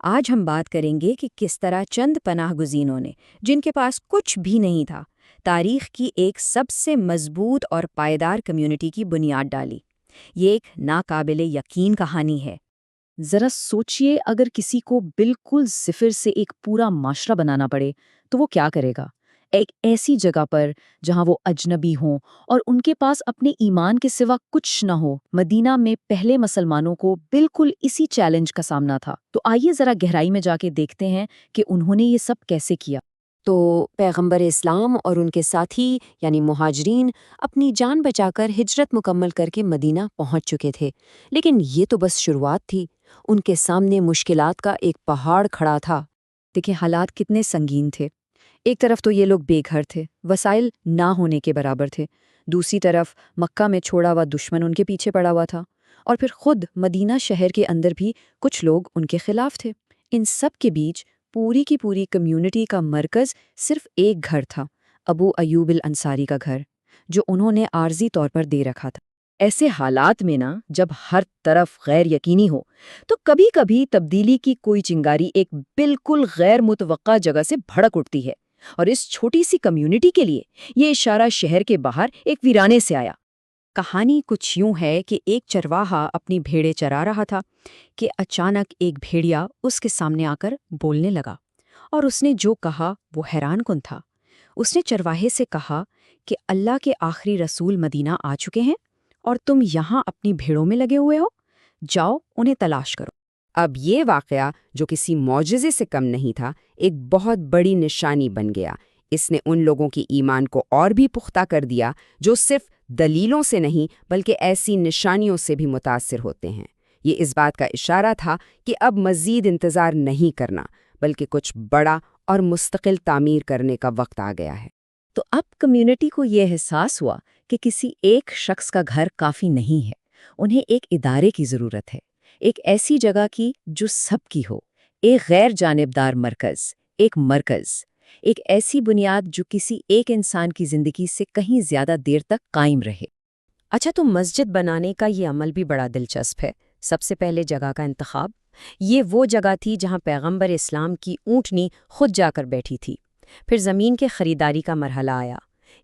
آج ہم بات کریں گے کہ کس طرح چند پناہ گزینوں نے، جن کے پاس کچھ بھی نہیں تھا، تاریخ کی ایک سب سے مضبوط اور پائیدار کمیونٹی کی بنیاد ڈالی۔ یہ ایک ناقابل یقین کہانی ہے۔ ذرا سوچئے، اگر کسی کو بالکل صفر سے ایک پورا معاشرہ بنانا پڑے تو وہ کیا کرے گا؟ ایک ایسی جگہ پر جہاں وہ اجنبی ہوں اور ان کے پاس اپنے ایمان کے سوا کچھ نہ ہو۔ مدینہ میں پہلے مسلمانوں کو بالکل اسی چیلنج کا سامنا تھا۔ تو آئیے ذرا گہرائی میں جا کے دیکھتے ہیں کہ انہوں نے یہ سب کیسے کیا۔ تو پیغمبر اسلام اور ان کے ساتھی یعنی مہاجرین اپنی جان بچا کر ہجرت مکمل کر کے مدینہ پہنچ چکے تھے، لیکن یہ تو بس شروعات تھی۔ ان کے سامنے مشکلات کا ایک پہاڑ کھڑا تھا۔ دیکھیں حالات کتنے سنگین تھے۔ ایک طرف تو یہ لوگ بے گھر تھے، وسائل نہ ہونے کے برابر تھے، دوسری طرف مکہ میں چھوڑا ہوا دشمن ان کے پیچھے پڑا ہوا تھا، اور پھر خود مدینہ شہر کے اندر بھی کچھ لوگ ان کے خلاف تھے۔ ان سب کے بیچ پوری کی پوری کمیونٹی کا مرکز صرف ایک گھر تھا، ابو ایوب الانصاری کا گھر، جو انہوں نے عارضی طور پر دے رکھا تھا۔ ایسے حالات میں جب ہر طرف غیر یقینی ہو تو کبھی کبھی تبدیلی کی کوئی چنگاری ایک بالکل غیر متوقع جگہ سے بھڑک اٹھتی ہے، اور اس چھوٹی سی کمیونٹی کے لیے یہ اشارہ شہر کے باہر ایک ویرانے سے آیا۔ کہانی کچھ یوں ہے کہ ایک چرواہا اپنی بھیڑیں چرا رہا تھا کہ اچانک ایک بھیڑیا اس کے سامنے آ کر بولنے لگا، اور اس نے جو کہا وہ حیران کن تھا۔ اس نے چرواہے سے کہا کہ اللہ کے آخری رسول مدینہ آ چکے ہیں اور تم یہاں اپنی بھیڑوں میں لگے ہوئے ہو، جاؤ انہیں تلاش کرو۔ اب یہ واقعہ جو کسی معجزے سے کم نہیں تھا، ایک بہت بڑی نشانی بن گیا۔ اس نے ان لوگوں کی ایمان کو اور بھی پختہ کر دیا جو صرف دلیلوں سے نہیں بلکہ ایسی نشانیوں سے بھی متاثر ہوتے ہیں۔ یہ اس بات کا اشارہ تھا کہ اب مزید انتظار نہیں کرنا، بلکہ کچھ بڑا اور مستقل تعمیر کرنے کا وقت آ گیا ہے۔ تو اب کمیونٹی کو یہ احساس ہوا کہ کسی ایک شخص کا گھر کافی نہیں ہے، انہیں ایک ادارے کی ضرورت ہے، ایک ایسی جگہ کی جو سب کی ہو، ایک غیر جانبدار مرکز، ایک ایسی بنیاد جو کسی ایک انسان کی زندگی سے کہیں زیادہ دیر تک قائم رہے۔ اچھا، تو مسجد بنانے کا یہ عمل بھی بڑا دلچسپ ہے۔ سب سے پہلے جگہ کا انتخاب۔ یہ وہ جگہ تھی جہاں پیغمبر اسلام کی اونٹنی خود جا کر بیٹھی تھی۔ پھر زمین کے خریداری کا مرحلہ آیا۔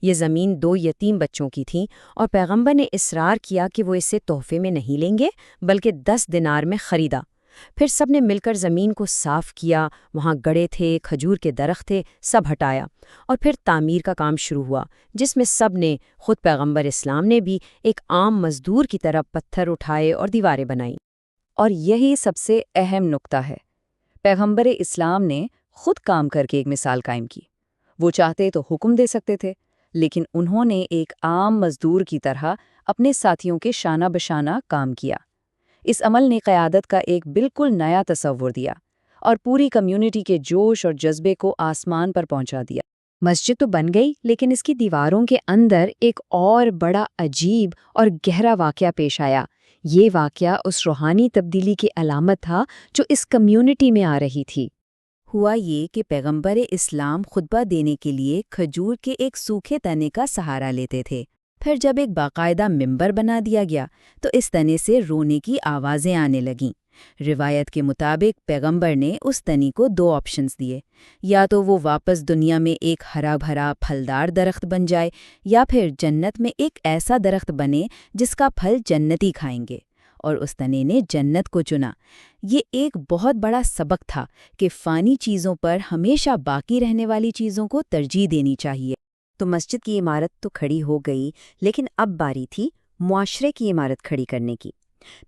یہ زمین 2 یتیم بچوں کی تھی، اور پیغمبر نے اصرار کیا کہ وہ اسے تحفے میں نہیں لیں گے بلکہ 10 دینار میں خریدا۔ پھر سب نے مل کر زمین کو صاف کیا، وہاں گڑے تھے، کھجور کے درخت تھے، سب ہٹایا، اور پھر تعمیر کا کام شروع ہوا، جس میں سب نے، خود پیغمبر اسلام نے بھی ایک عام مزدور کی طرح پتھر اٹھائے اور دیواریں بنائیں۔ اور یہی سب سے اہم نقطہ ہے، پیغمبر اسلام نے خود کام کر کے ایک مثال قائم کی۔ وہ چاہتے تو حکم دے سکتے تھے، لیکن انہوں نے ایک عام مزدور کی طرح اپنے ساتھیوں کے شانہ بشانہ کام کیا۔ اس عمل نے قیادت کا ایک بالکل نیا تصور دیا اور پوری کمیونٹی کے جوش اور جذبے کو آسمان پر پہنچا دیا۔ مسجد تو بن گئی، لیکن اس کی دیواروں کے اندر ایک اور بڑا عجیب اور گہرا واقعہ پیش آیا۔ یہ واقعہ اس روحانی تبدیلی کی علامت تھا جو اس کمیونٹی میں آ رہی تھی۔ ہوا یہ کہ پیغمبر اسلام خطبہ دینے کے لیے کھجور کے ایک سوکھے تنے کا سہارا لیتے تھے۔ پھر جب ایک باقاعدہ ممبر بنا دیا گیا تو اس تنے سے رونے کی آوازیں آنے لگیں۔ روایت کے مطابق پیغمبر نے اس تنی کو 2 آپشنز دیے، یا تو وہ واپس دنیا میں ایک ہرا بھرا پھلدار درخت بن جائے، یا پھر جنت میں ایک ایسا درخت بنے جس کا پھل جنتی کھائیں گے، اور اس تنے نے جنت کو چنا۔ یہ ایک بہت بڑا سبق تھا کہ فانی چیزوں پر ہمیشہ باقی رہنے والی چیزوں کو ترجیح دینی چاہیے۔ تو مسجد کی عمارت تو کھڑی ہو گئی، لیکن اب باری تھی معاشرے کی عمارت کھڑی کرنے کی۔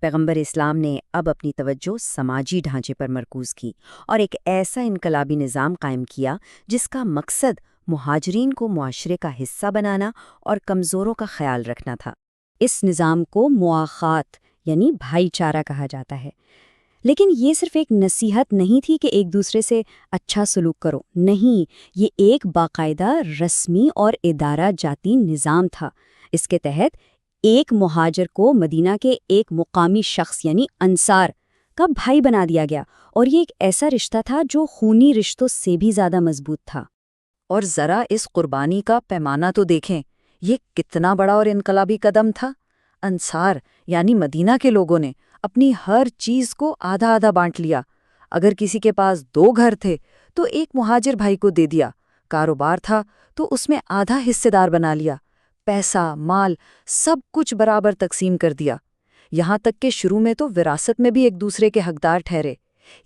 پیغمبر اسلام نے اب اپنی توجہ سماجی ڈھانچے پر مرکوز کی اور ایک ایسا انقلابی نظام قائم کیا جس کا مقصد مہاجرین کو معاشرے کا حصہ بنانا اور کمزوروں کا خیال رکھنا تھا۔ اس نظام کو مواخات یعنی بھائی چارہ کہا جاتا ہے۔ لیکن یہ صرف ایک نصیحت نہیں تھی کہ ایک دوسرے سے اچھا سلوک کرو، نہیں، یہ ایک باقاعدہ رسمی اور ادارہ جاتی نظام تھا۔ اس کے تحت ایک مہاجر کو مدینہ کے ایک مقامی شخص یعنی انصار کا بھائی بنا دیا گیا، اور یہ ایک ایسا رشتہ تھا جو خونی رشتوں سے بھی زیادہ مضبوط تھا۔ اور ذرا اس قربانی کا پیمانہ تو دیکھیں، یہ کتنا بڑا اور انقلابی قدم تھا۔ انصار یعنی مدینہ کے لوگوں نے اپنی ہر چیز کو آدھا آدھا بانٹ لیا، اگر کسی کے پاس 2 گھر تھے تو ایک مہاجر بھائی کو دے دیا، کاروبار تھا تو اس میں آدھا حصے دار بنا لیا، پیسہ، مال، سب کچھ برابر تقسیم کر دیا، یہاں تک کہ شروع میں تو وراثت میں بھی ایک دوسرے کے حقدار ٹھہرے۔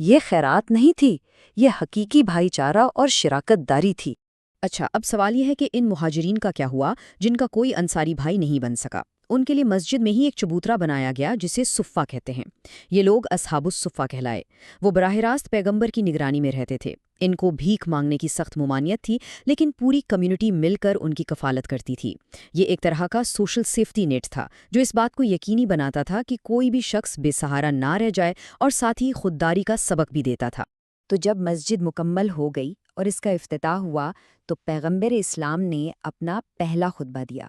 یہ خیرات نہیں تھی، یہ حقیقی بھائی چارہ اور شراکت داری تھی۔ اچھا، اب سوال یہ ہے کہ ان مہاجرین کا کیا ہوا جن کا کوئی انصاری بھائی نہیں بن سکا؟ ان کے لیے مسجد میں ہی ایک چبوترا بنایا گیا جسے صفہ کہتے ہیں۔ یہ لوگ اصحاب الصفہ کہلائے۔ وہ براہ راست پیغمبر کی نگرانی میں رہتے تھے۔ ان کو بھیک مانگنے کی سخت ممانعت تھی، لیکن پوری کمیونٹی مل کر ان کی کفالت کرتی تھی۔ یہ ایک طرح کا سوشل سیفٹی نیٹ تھا جو اس بات کو یقینی بناتا تھا کہ کوئی بھی شخص بے سہارا نہ رہ جائے، اور ساتھ ہی خودداری کا سبق بھی دیتا تھا۔ تو جب مسجد مکمل ہو گئی اور اس کا افتتاح ہوا تو پیغمبر اسلام نے اپنا پہلا خطبہ دیا،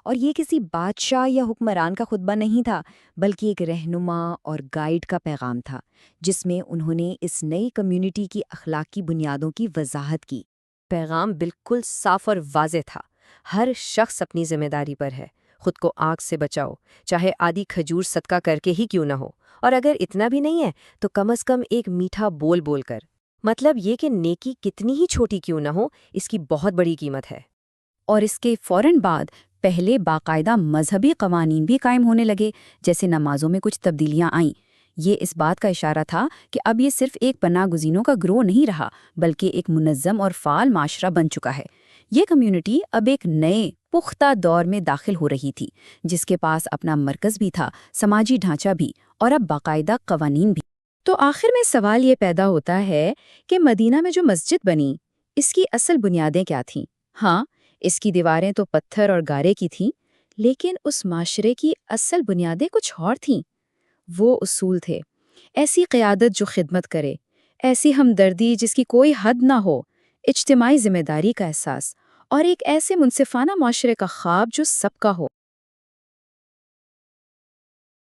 اور یہ کسی بادشاہ یا حکمران کا خطبہ نہیں تھا، بلکہ ایک رہنما اور گائیڈ کا پیغام تھا، جس میں انہوں نے اس نئی کمیونٹی کی اخلاقی بنیادوں کی وضاحت کی۔ پیغام بالکل صاف اور واضح تھا، ہر شخص اپنی ذمہ داری پر ہے، خود کو آگ سے بچاؤ، چاہے آدھی کھجور صدقہ کر کے ہی کیوں نہ ہو، اور اگر اتنا بھی نہیں ہے تو کم از کم ایک میٹھا بول بول کر۔ مطلب یہ کہ نیکی کتنی ہی چھوٹی کیوں نہ ہو، اس کی بہت بڑی قیمت ہے۔ اور اس کے فوراً بعد پہلے باقاعدہ مذہبی قوانین بھی قائم ہونے لگے، جیسے نمازوں میں کچھ تبدیلیاں آئیں۔ یہ اس بات کا اشارہ تھا کہ اب یہ صرف ایک پناہ گزینوں کا گروہ نہیں رہا، بلکہ ایک منظم اور فعال معاشرہ بن چکا ہے۔ یہ کمیونٹی اب ایک نئے پختہ دور میں داخل ہو رہی تھی، جس کے پاس اپنا مرکز بھی تھا، سماجی ڈھانچہ بھی، اور اب باقاعدہ قوانین بھی۔ تو آخر میں سوال یہ پیدا ہوتا ہے کہ مدینہ میں جو مسجد بنی، اس کی اصل بنیادیں کیا تھیں؟ ہاں، اس کی دیواریں تو پتھر اور گارے کی تھیں، لیکن اس معاشرے کی اصل بنیادیں کچھ اور تھیں۔ وہ اصول تھے، ایسی قیادت جو خدمت کرے، ایسی ہمدردی جس کی کوئی حد نہ ہو، اجتماعی ذمہ داری کا احساس، اور ایک ایسے منصفانہ معاشرے کا خواب جو سب کا ہو۔